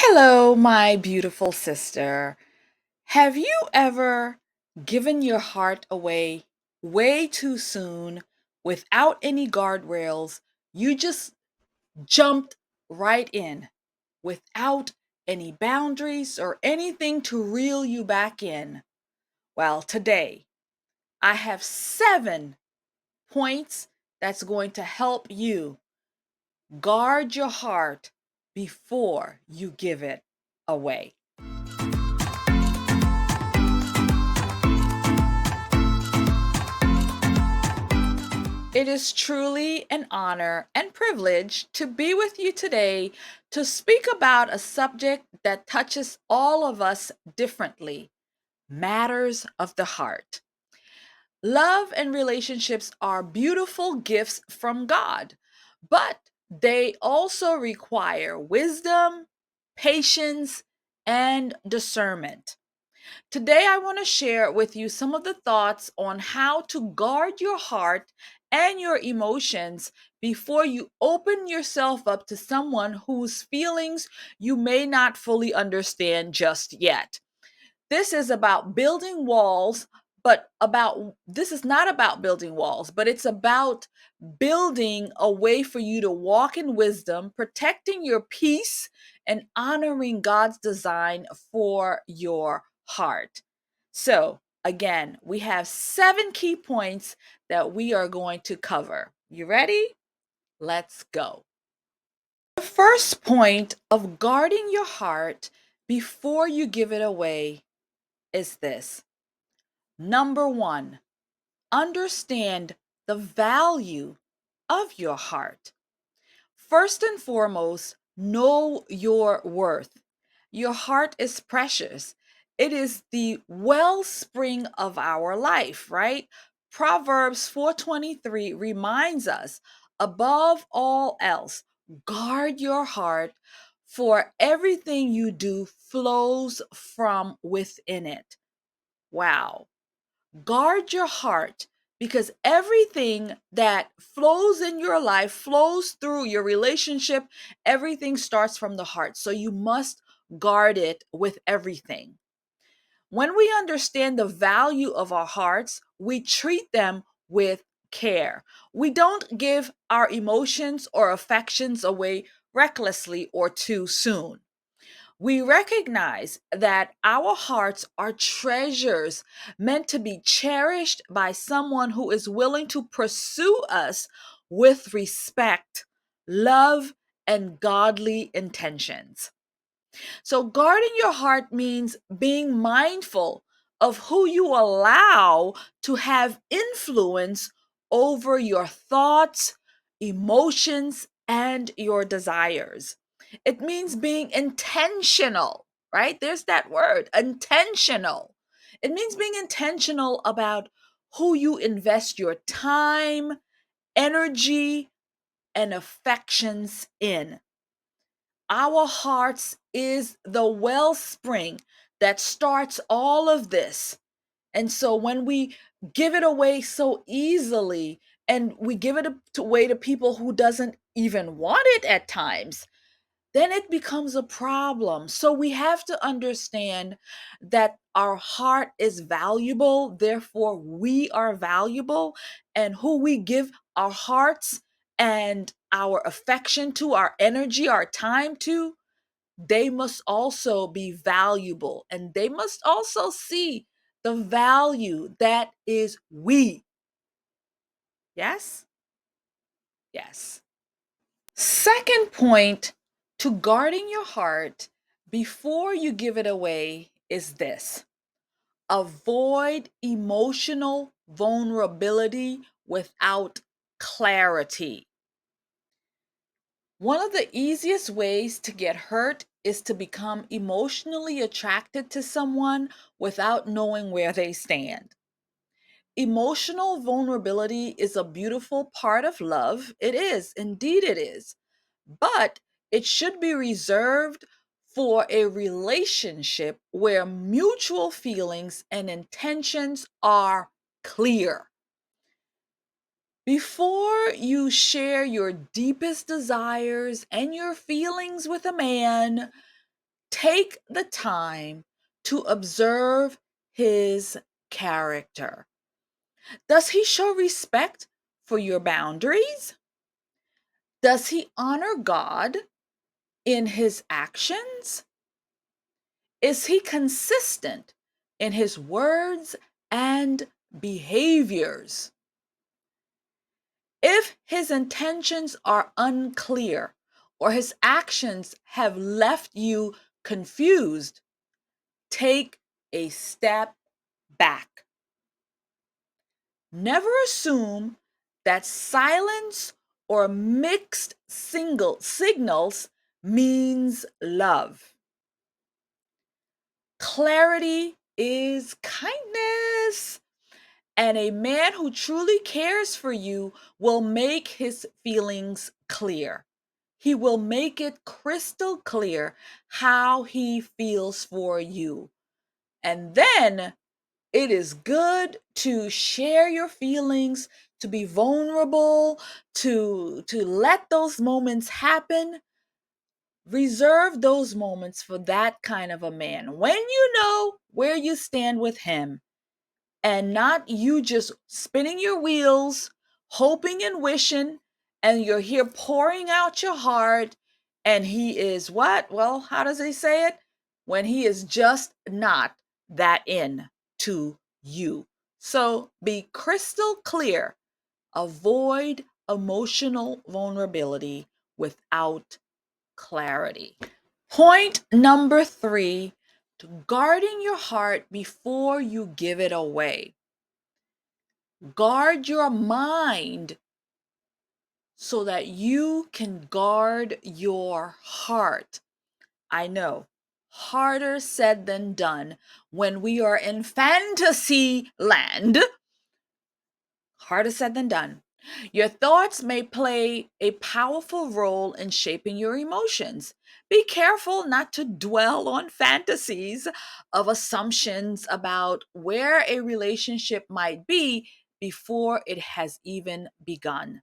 Hello, my beautiful sister. Have you ever given your heart away way too soon without any guardrails? You just jumped right in without any boundaries or anything to reel you back in. Well, today I have 7 points that's going to help you guard your heart before you give it away. It is truly an honor and privilege to be with you today to speak about a subject that touches all of us differently: matters of the heart. Love and relationships are beautiful gifts from God, but they also require wisdom, patience, and discernment. Today, I want to share with you some of the thoughts on how to guard your heart and your emotions before you open yourself up to someone whose feelings you may not fully understand just yet. This is about building walls, but this is not about building walls, but it's about building a way for you to walk in wisdom, protecting your peace, and honoring God's design for your heart. So, again, we have 7 key points that we are going to cover. You ready? Let's go. The first point of guarding your heart before you give it away is this. Number one, understand the value of your heart. First and foremost, know your worth. Your heart is precious. It is the wellspring of our life, right? Proverbs 4:23 reminds us, above all else, guard your heart, for everything you do flows from within it. Wow. Guard your heart, because everything that flows in your life flows through your relationship. Everything starts from the heart. So you must guard it with everything. When we understand the value of our hearts, we treat them with care. We don't give our emotions or affections away recklessly or too soon. We recognize that our hearts are treasures meant to be cherished by someone who is willing to pursue us with respect, love, and godly intentions. So, guarding your heart means being mindful of who you allow to have influence over your thoughts, emotions, and your desires. It means being intentional, right? There's that word, intentional. It means being intentional about who you invest your time, energy, and affections in. Our hearts is the wellspring that starts all of this. And so when we give it away so easily, and we give it away to people who doesn't even want it at times, then it becomes a problem. So we have to understand that our heart is valuable, therefore we are valuable, and who we give our hearts and our affection to, our energy, our time to, they must also be valuable, and they must also see the value that is we. Yes? Yes. Second point to guarding your heart before you give it away is this: avoid emotional vulnerability without clarity. One of the easiest ways to get hurt is to become emotionally attracted to someone without knowing where they stand. Emotional vulnerability is a beautiful part of love. It is, indeed, it is. But it should be reserved for a relationship where mutual feelings and intentions are clear. Before you share your deepest desires and your feelings with a man, Take the time to observe his character. Does he show respect for your boundaries? Does he honor God in his actions? Is he consistent in his words and behaviors? If his intentions are unclear or his actions have left you confused, take a step back. Never assume that silence or mixed signals means love. Clarity is kindness. And a man who truly cares for you will make his feelings clear. He will make it crystal clear how he feels for you. And then it is good to share your feelings, to be vulnerable, to let those moments happen. Reserve those moments for that kind of a man. When you know where you stand with him, and not you just spinning your wheels, hoping and wishing, and you're here pouring out your heart, and he is what? Well, how does he say it? When he is just not that in to you. So be crystal clear. Avoid emotional vulnerability without clarity. Point number 3, to guarding your heart before you give it away. Guard your mind so that you can guard your heart. I know, harder said than done when we are in fantasy land. Harder said than done. Your thoughts may play a powerful role in shaping your emotions. Be careful not to dwell on fantasies of assumptions about where a relationship might be before it has even begun.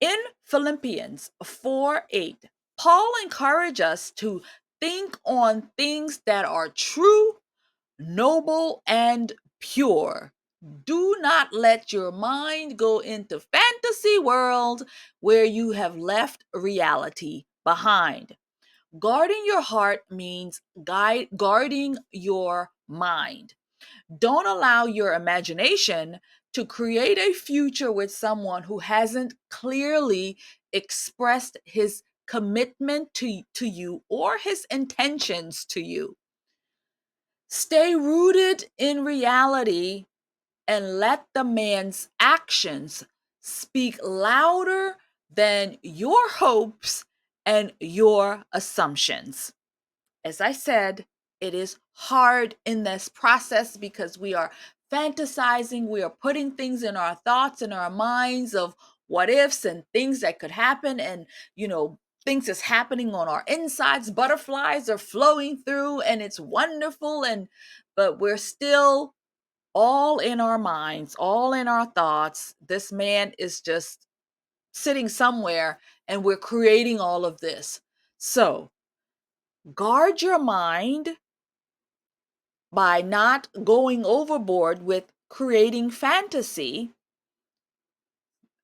In Philippians 4:8, Paul encourages us to think on things that are true, noble, and pure. Do not let your mind go into fantasy world where you have left reality behind. Guarding your heart means guarding your mind. Don't allow your imagination to create a future with someone who hasn't clearly expressed his commitment to you or his intentions to you. Stay rooted in reality and let the man's actions speak louder than your hopes and your assumptions. As I said, it is hard in this process because we are fantasizing, we are putting things in our thoughts and our minds of what ifs and things that could happen, and things is happening on our insides, butterflies are flowing through, and it's wonderful, and but we're still all in our minds, all in our thoughts. This man is just sitting somewhere and we're creating all of this. So, guard your mind by not going overboard with creating fantasy.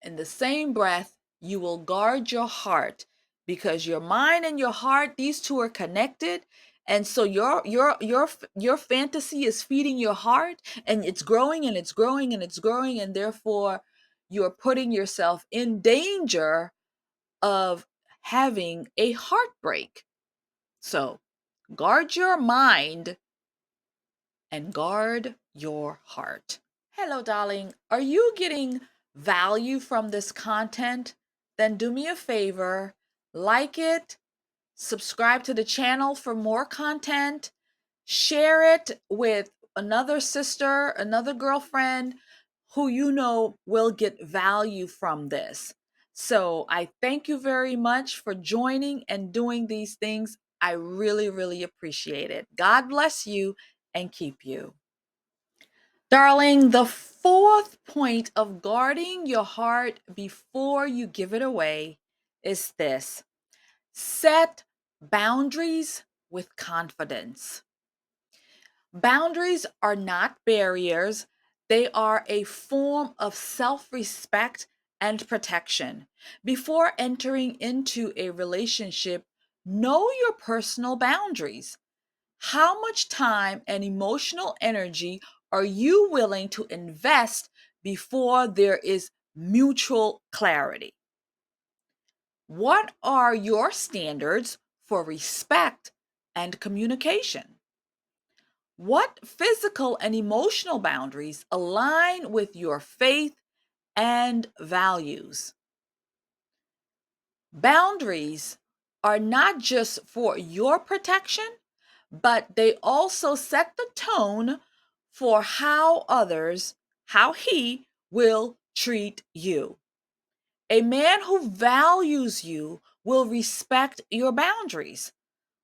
In the same breath, you will guard your heart, because your mind and your heart, these two are connected. And so your fantasy is feeding your heart, and it's growing and it's growing and it's growing, and therefore you're putting yourself in danger of having a heartbreak. So, guard your mind and guard your heart. Hello, darling. Are you getting value from this content? Then do me a favor, like it, subscribe to the channel for more content, share it with another sister, another girlfriend who you know will get value from this. So I thank you very much for joining and doing these things. I really, really appreciate it. God bless you and keep you. Darling, the fourth point of guarding your heart before you give it away is this: set boundaries with confidence. Boundaries are not barriers, they are a form of self respect and protection. Before entering into a relationship, know your personal boundaries. How much time and emotional energy are you willing to invest before there is mutual clarity? What are your standards for respect and communication? What physical and emotional boundaries align with your faith and values? Boundaries are not just for your protection, but they also set the tone for how he will treat you. A man who values you will respect your boundaries,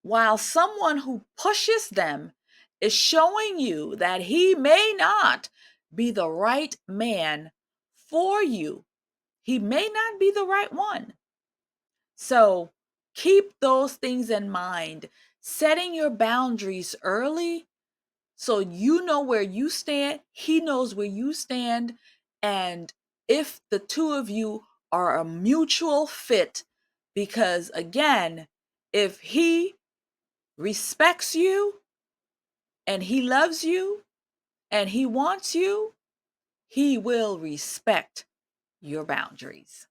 while someone who pushes them is showing you that he may not be the right man for you. He may not be the right one. So keep those things in mind. Setting your boundaries early so you know where you stand, he knows where you stand, and if the two of you are a mutual fit, because again, if he respects you and he loves you and he wants you, he will respect your boundaries.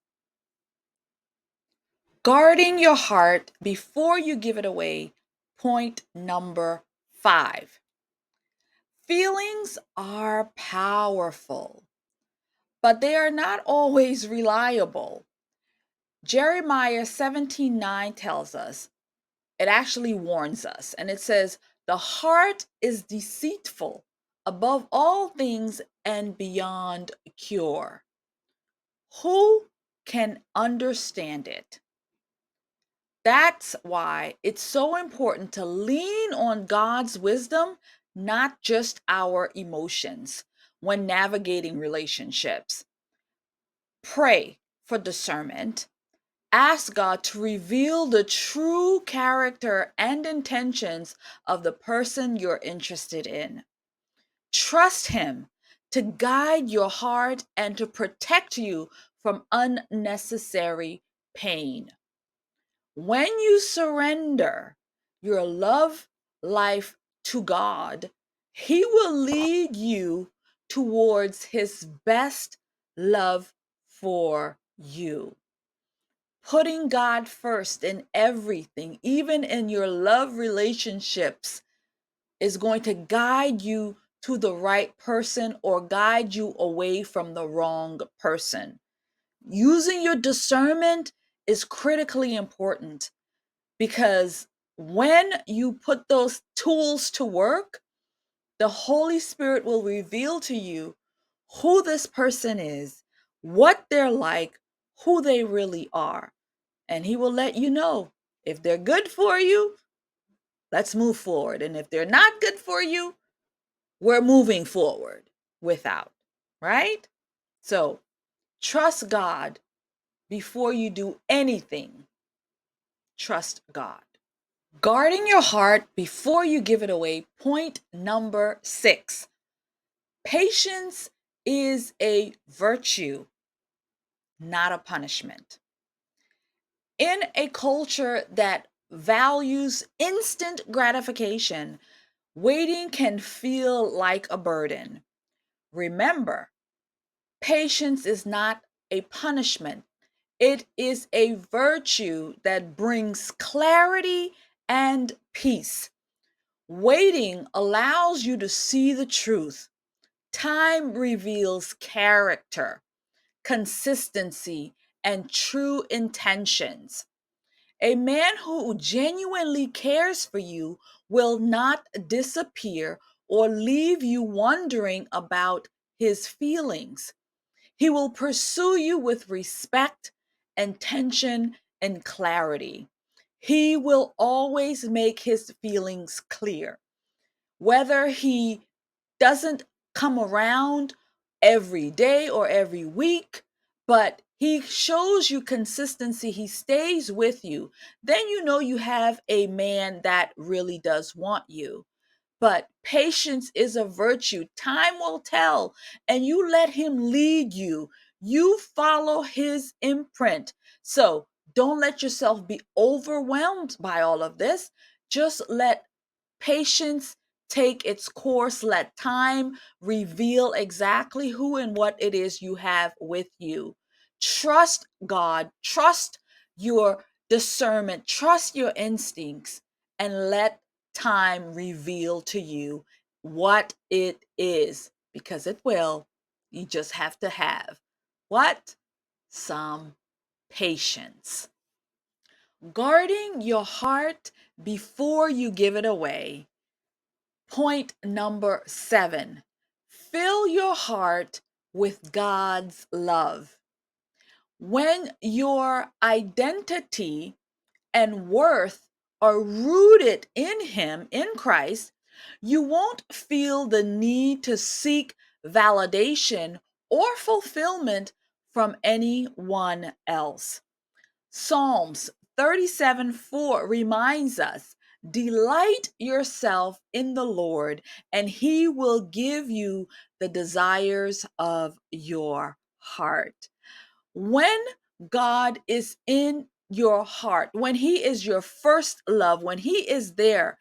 Guarding your heart before you give it away. Point number 5. Feelings are powerful, but they are not always reliable. Jeremiah 17:9 tells us, it actually warns us, and it says, the heart is deceitful above all things and beyond cure. Who can understand it? That's why it's so important to lean on God's wisdom, not just our emotions, when navigating relationships. Pray for discernment. Ask God to reveal the true character and intentions of the person you're interested in. Trust Him to guide your heart and to protect you from unnecessary pain. When you surrender your love life to God, He will lead you towards His best love for you. Putting God first in everything, even in your love relationships, is going to guide you to the right person or guide you away from the wrong person. Using your discernment is critically important, because when you put those tools to work, the Holy Spirit will reveal to you who this person is, what they're like, who they really are. And He will let you know if they're good for you, let's move forward. And if they're not good for you, we're moving forward without, right? So trust God before you do anything. Trust God. Guarding your heart before you give it away. Point number 6. Patience is a virtue, not a punishment. In a culture that values instant gratification, waiting can feel like a burden. Remember, patience is not a punishment, it is a virtue that brings clarity and peace. Waiting allows you to see the truth. Time reveals character, consistency, and true intentions. A man who genuinely cares for you will not disappear or leave you wondering about his feelings. He will pursue you with respect, intention, and clarity. He will always make his feelings clear. Whether he doesn't come around every day or every week, but He shows you consistency. He stays with you. Then you know you have a man that really does want you. But patience is a virtue. Time will tell, and you let him lead you. You follow his imprint. So don't let yourself be overwhelmed by all of this. Just let patience take its course. Let time reveal exactly who and what it is you have with you. Trust God, trust your discernment, trust your instincts, and let time reveal to you what it is, because it will. You just have to have what? Some patience. Guarding your heart before you give it away. Point number 7, fill your heart with God's love. When your identity and worth are rooted in Him, in Christ, you won't feel the need to seek validation or fulfillment from anyone else. Psalms 37:4 reminds us, delight yourself in the Lord, and He will give you the desires of your heart. When God is in your heart, when He is your first love, when He is there,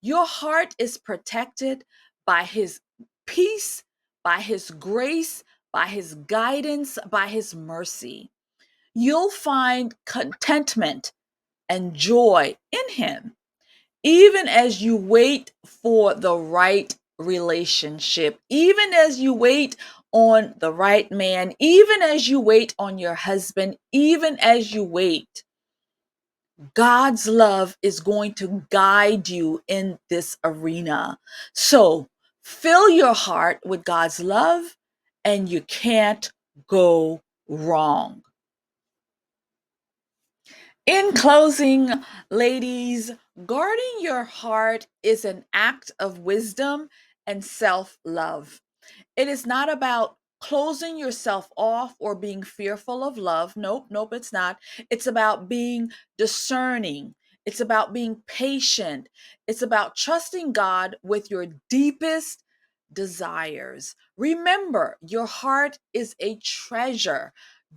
your heart is protected by His peace, by His grace, by His guidance, by His mercy. You'll find contentment and joy in Him, even as you wait for the right relationship, even as you wait on the right man, even as you wait on your husband, even as you wait. God's love is going to guide you in this arena. So fill your heart with God's love, and you can't go wrong. In closing, ladies, guarding your heart is an act of wisdom and self love. It is not about closing yourself off or being fearful of love. Nope, nope, it's not. It's about being discerning. It's about being patient. It's about trusting God with your deepest desires. Remember, your heart is a treasure.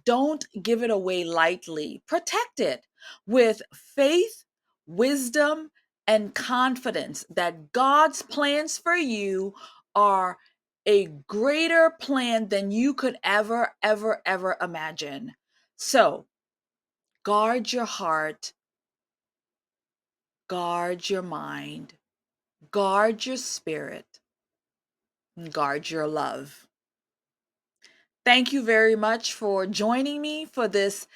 Don't give it away lightly. Protect it with faith, wisdom, and confidence that God's plans for you are a greater plan than you could ever imagine. So, guard your heart, guard your mind, guard your spirit, and guard your love. Thank you very much for joining me for this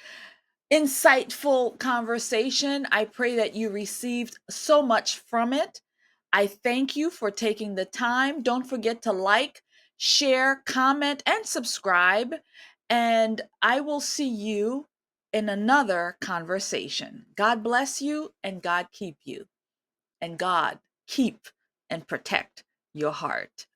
insightful conversation. I pray that you received so much from it. I thank you for taking the time. Don't forget to like, share, comment, and subscribe. And I will see you in another conversation. God bless you, and God keep you. And God keep and protect your heart.